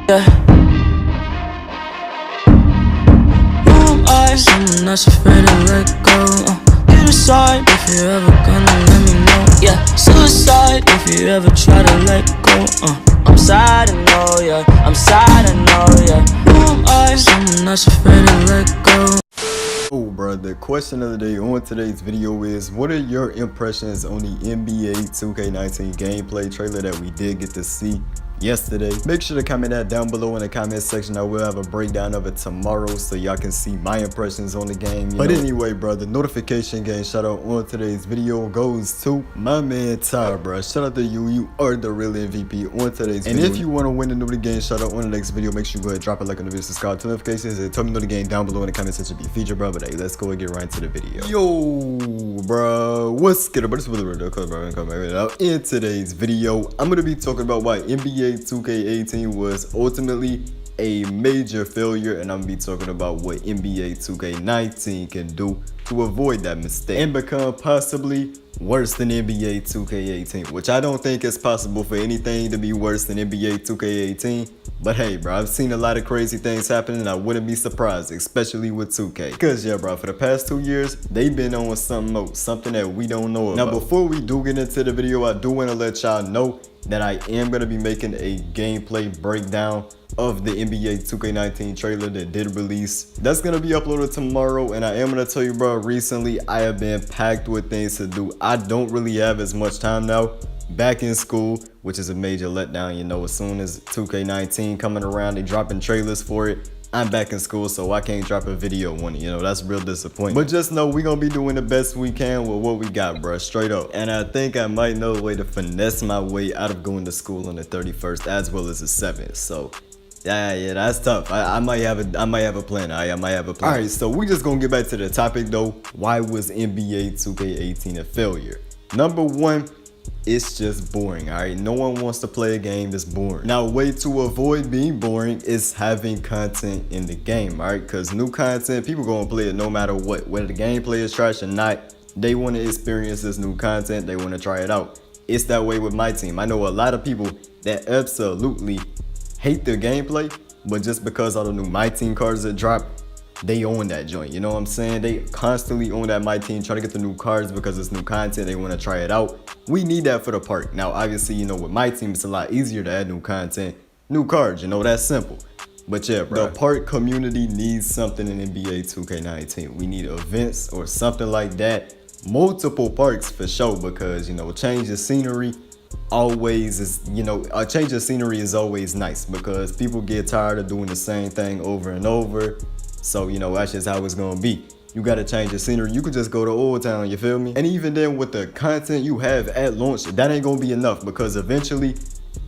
Yeah. Who am I? Someone that's afraid to let go. You decide if you're ever gonna let me know. Yeah, suicide if you ever try to let go. I'm sad, I know, yeah. I'm sad, I know, yeah. Who am I? Someone that's afraid to let go. Oh, bro, the question of the day on today's video is, what are your impressions on the NBA 2K19 gameplay trailer that we did get to see yesterday? Make sure to comment that down below in the comment section. I will have a breakdown of it tomorrow so y'all can see my impressions on the game. But anyway, bro, the notification game shout out on today's video goes to my man Ty, bro. Shout out to you. You are the real MVP on today's video. And if you want to win the new game shout out on the next video, make sure you go ahead and drop a like on the video, subscribe to notifications, and tell me know the game down below in the comment section be featured, bro. But hey, let's go and get right into the video. Yo, bro, what's good? But it's really real, bro. In today's video, I'm gonna be talking about why NBA 2K18 was ultimately a major failure, and I'm gonna be talking about what NBA 2K19 can do to avoid that mistake and become possibly worse than NBA 2K18, which I don't think is possible for anything to be worse than NBA 2K18. But hey, bro, I've seen a lot of crazy things happen, and I wouldn't be surprised, especially with 2K. Because yeah, bro, for the past 2 years, they've been on something else, something that we don't know about. Now, before we do get into the video, I do want to let y'all know that I am going to be making a gameplay breakdown of the NBA 2K19 trailer that did release. That's going to be uploaded tomorrow, and I am going to tell you, bro, recently I have been packed with things to do. I don't really have as much time now. Back in school, which is a major letdown, you know. As soon as 2K19 coming around, they dropping trailers for it. I'm back in school, so I can't drop a video on it, you know. That's real disappointing. But just know we gonna be doing the best we can with what we got, bro, straight up. And I think I might know a way to finesse my way out of going to school on the 31st as well as the 7th. So yeah, that's tough. I might have a plan. I might have a plan. All right, so we just gonna get back to the topic though. Why was NBA 2K18 a failure? Number one, it's just boring. All right, no one wants to play a game that's boring. Now, a way to avoid being boring is having content in the game. All right, because new content, people gonna play it no matter what, whether the gameplay is trash or not. They want to experience this new content. They want to try it out. It's that way with my team. I know a lot of people that absolutely hate their gameplay, but just because all the new My Team cards that drop, they own that joint. You know what I'm saying? They constantly own that My Team, trying to get the new cards because it's new content. They want to try it out. We need that for the park. Now, obviously, you know, with My Team, it's a lot easier to add new content, new cards. You know, that's simple. But yeah, bro, the park community needs something in NBA 2K19. We need events or something like that. Multiple parks for sure, because, you know, change of scenery always is, you know, a change of scenery is always nice because people get tired of doing the same thing over and over. So, you know, that's just how it's gonna be. You gotta change the scenery. You could just go to Old Town, you feel me? And even then, with the content you have at launch, that ain't gonna be enough, because eventually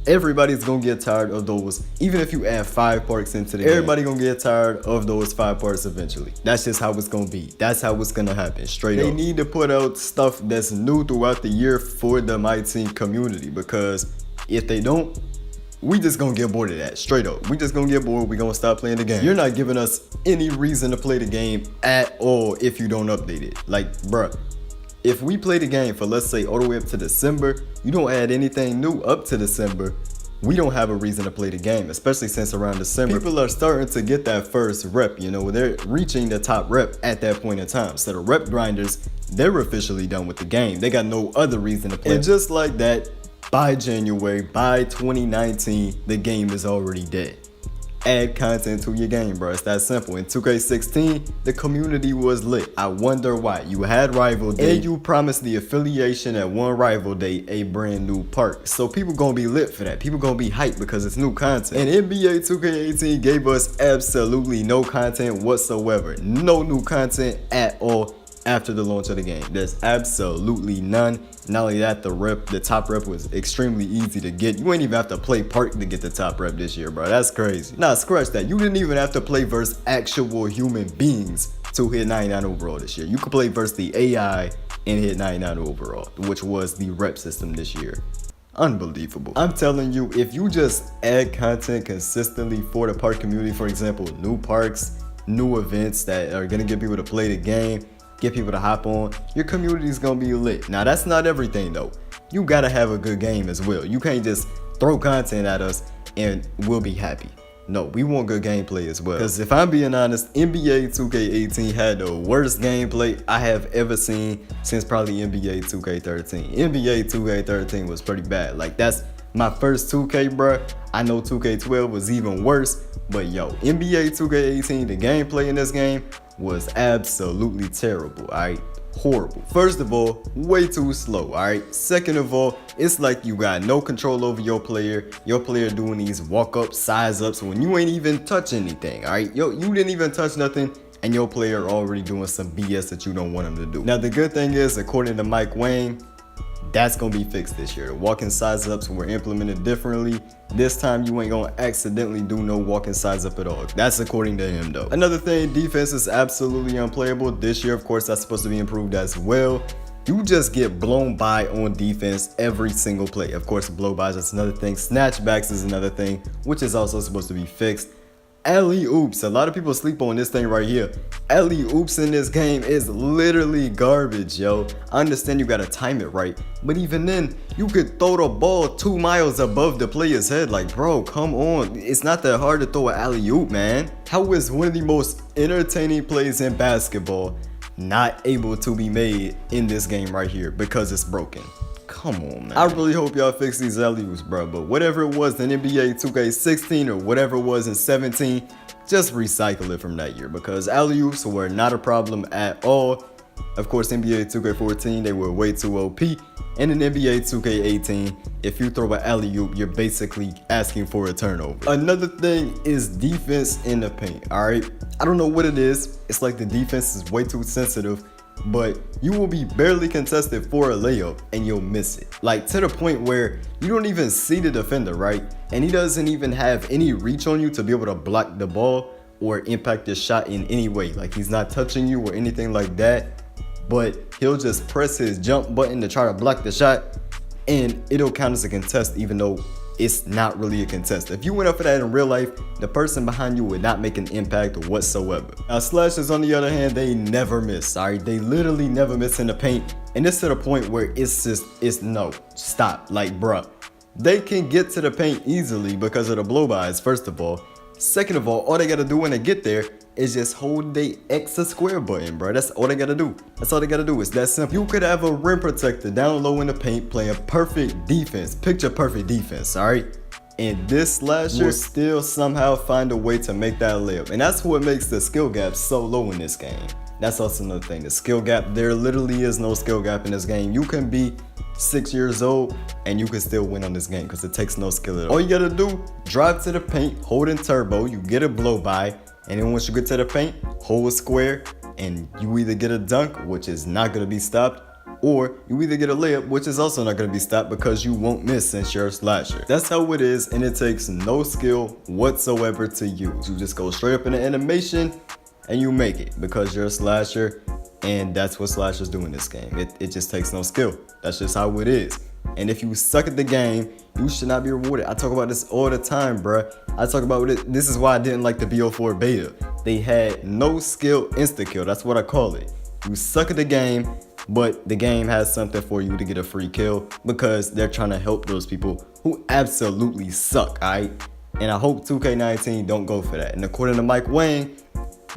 everybody's gonna get tired of those. Even if you add 5 parks into the game, everybody gonna get tired of those 5 parks eventually. That's just how it's gonna be. That's how it's gonna happen, straight up. They need to put out stuff that's new throughout the year for the My Team community, because if they don't, we just gonna get bored of that, straight up. We just gonna get bored. We gonna stop playing the game. You're not giving us any reason to play the game at all if you don't update it. Like, bruh, if we play the game for, let's say, all the way up to December, you don't add anything new up to December, we don't have a reason to play the game, especially since around December, people are starting to get that first rep, you know, they're reaching the top rep at that point in time. So the rep grinders, they're officially done with the game. They got no other reason to play. And just like that, by January, by 2019, the game is already dead. Add content to your game, bro. It's that simple. In 2K16, the community was lit. I wonder why. You had Rival Day, and you promised the affiliation at one Rival Day a brand new park. So people gonna be lit for that. People gonna be hyped because it's new content. And NBA 2K18 gave us absolutely no content whatsoever. No new content at all after the launch of the game. There's absolutely none. Not only that, the top rep was extremely easy to get. You ain't even have to play park to get the top rep this year, bro. That's crazy. Nah, scratch that. You didn't even have to play versus actual human beings to hit 99 overall this year. You could play versus the AI and hit 99 overall, which was the rep system this year. Unbelievable. I'm telling you, if you just add content consistently for the park community, for example, new parks, new events that are gonna get people to play the game, get people to hop on, your community is gonna be lit. Now, that's not everything though. You gotta have a good game as well. You can't just throw content at us and we'll be happy. No, we want good gameplay as well. Because if I'm being honest, NBA 2K18 had the worst gameplay I have ever seen since probably NBA 2K13. NBA 2K13 was pretty bad. Like, that's my first 2K, bruh. I know 2K12 was even worse, but yo, NBA 2K18, the gameplay in this game was absolutely terrible, alright? Horrible. First of all, way too slow, alright? Second of all, it's like you got no control over your player doing these walk-up, size-ups when you ain't even touch anything, alright? Yo, you didn't even touch nothing, and your player already doing some BS that you don't want him to do. Now, the good thing is, according to Mike Wang, that's gonna be fixed this year. The walking size ups were implemented differently. This time you ain't gonna accidentally do no walking size up at all. That's according to him though. Another thing, defense is absolutely unplayable. This year, of course, that's supposed to be improved as well. You just get blown by on defense every single play. Of course, blow-bys, that's another thing. Snatchbacks is another thing, which is also supposed to be fixed. Alley-oops, a lot of people sleep on this thing right here. Alley-oops in this game is literally garbage, yo. I understand you gotta time it right, but even then, you could throw the ball 2 miles above the player's head. Like, bro, come on. It's not that hard to throw an alley-oop, man. How is one of the most entertaining plays in basketball not able to be made in this game right here because it's broken? Come on, man. I really hope y'all fix these alley-oops, bro. But whatever it was in NBA 2K16 or whatever it was in 17, just recycle it from that year because alley-oops were not a problem at all. Of course, NBA 2K14, they were way too OP. And in NBA 2K18, if you throw an alley-oop, you're basically asking for a turnover. Another thing is defense in the paint, all right? I don't know what it is. It's like the defense is way too sensitive, but you will be barely contested for a layup and you'll miss it. Like, to the point where you don't even see the defender, right? And he doesn't even have any reach on you to be able to block the ball or impact the shot in any way. Like, he's not touching you or anything like that, but he'll just press his jump button to try to block the shot and it'll count as a contest even though it's not really a contest. If you went up for that in real life, the person behind you would not make an impact whatsoever. Now, slashers, on the other hand, they never miss, alright? They literally never miss in the paint. And it's to the point where it's no, stop, like, bruh. They can get to the paint easily because of the blow-bys, first of all. Second of all they gotta do when they get there is just hold the X or square button, bro. That's all they gotta do. That's all they gotta do. It's that simple. You could have a rim protector down low in the paint playing perfect defense. Picture perfect defense, all right? And this slasher will still somehow find a way to make that layup. And that's what makes the skill gap so low in this game. That's also another thing. The skill gap, there literally is no skill gap in this game. You can be 6 years old and you can still win on this game because it takes no skill at all. All you gotta do, drive to the paint, hold in turbo, you get a blow by, and then once you get to the paint, hold a square, and you either get a dunk, which is not gonna be stopped, or you either get a layup, which is also not gonna be stopped because you won't miss since you're a slasher. That's how it is, and it takes no skill whatsoever to use. You just go straight up in the animation and you make it because you're a slasher, and that's what slashers do in this game. It just takes no skill. That's just how it is. And if you suck at the game, you should not be rewarded. I talk about this all the time, bruh. I talk about it. This is why I didn't like the BO4 beta. They had no skill insta-kill. That's what I call it. You suck at the game, but the game has something for you to get a free kill because they're trying to help those people who absolutely suck, alright? And I hope 2K19 don't go for that. And according to Mike Wang,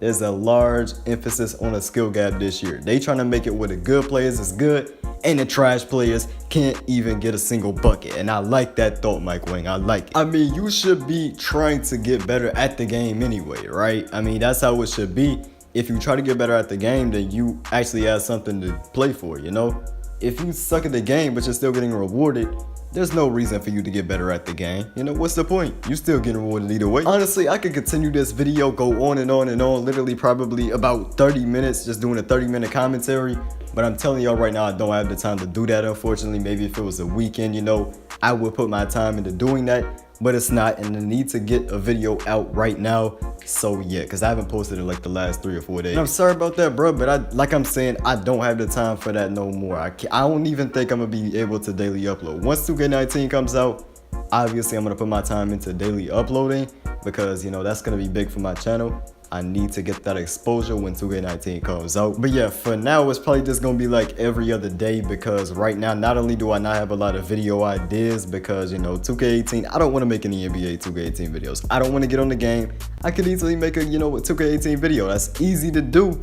there's a large emphasis on a skill gap this year. They trying to make it where the good players is good and the trash players can't even get a single bucket. And I like that thought, Mike Wang. I like it. I mean, you should be trying to get better at the game anyway, right? I mean, that's how it should be. If you try to get better at the game, then you actually have something to play for, you know? If you suck at the game, but you're still getting rewarded, there's no reason for you to get better at the game. You know, what's the point? You still getting rewarded either way. Honestly, I could continue this video, go on and on and on, literally probably about 30 minutes, just doing a 30-minute commentary. But I'm telling y'all right now, I don't have the time to do that, unfortunately. Maybe if it was a weekend, you know, I would put my time into doing that. But it's not, and I need to get a video out right now. So yeah, because I haven't posted in like the last 3 or 4 days. And I'm sorry about that, bro, but like I'm saying, I don't have the time for that no more. I don't even think I'm gonna be able to daily upload. Once 2K19 comes out, obviously I'm gonna put my time into daily uploading because, you know, that's gonna be big for my channel. I need to get that exposure when 2K19 comes out. But yeah, for now, it's probably just gonna be like every other day, because right now, not only do I not have a lot of video ideas, because, you know, 2K18, I don't want to make any NBA 2K18 videos. I don't want to get on the game. I could easily make a, you know, a 2K18 video. That's easy to do,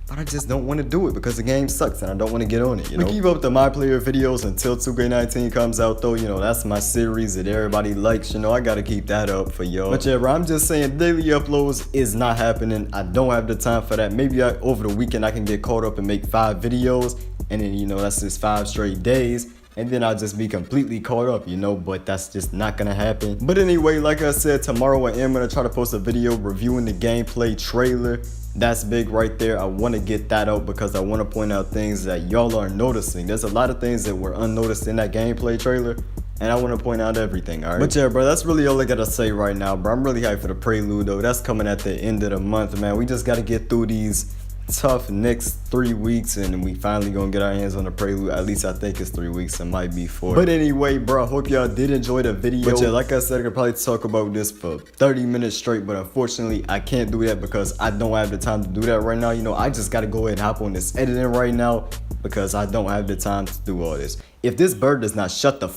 but I just don't want to do it because the game sucks and I don't want to get on it, you know? We keep up the My Player videos until 2K19 comes out though, you know, that's my series that everybody likes, you know, I gotta keep that up for y'all. But yeah, bro, I'm just saying daily uploads is not happening. I don't have the time for that. Maybe over the weekend I can get caught up and make 5 videos, and then, you know, that's just 5 straight days. And then I'll just be completely caught up, you know, but that's just not gonna happen. But anyway, like I said, tomorrow I am gonna try to post a video reviewing the gameplay trailer. That's big right there. I want to get that out because I want to point out things that y'all are noticing. There's a lot of things that were unnoticed in that gameplay trailer, and I want to point out everything, alright? But yeah, bro, that's really all I gotta say right now, bro. I'm really hyped for the Prelude, though. That's coming at the end of the month, man. We just gotta get through these tough next 3 weeks, and we finally gonna get our hands on the Prelude. At least I think it's 3 weeks. It might be 4. But anyway, bro, I hope y'all did enjoy the video. But yeah, like I said, I could probably talk about this for 30 minutes straight, but unfortunately I can't do that because I don't have the time to do that right now. You know, I just gotta go ahead and hop on this editing right now because I don't have the time to do all this. If this bird does not shut the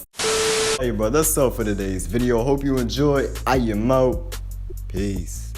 hey, bro, that's all for today's video. Hope you enjoy. I am out. Peace.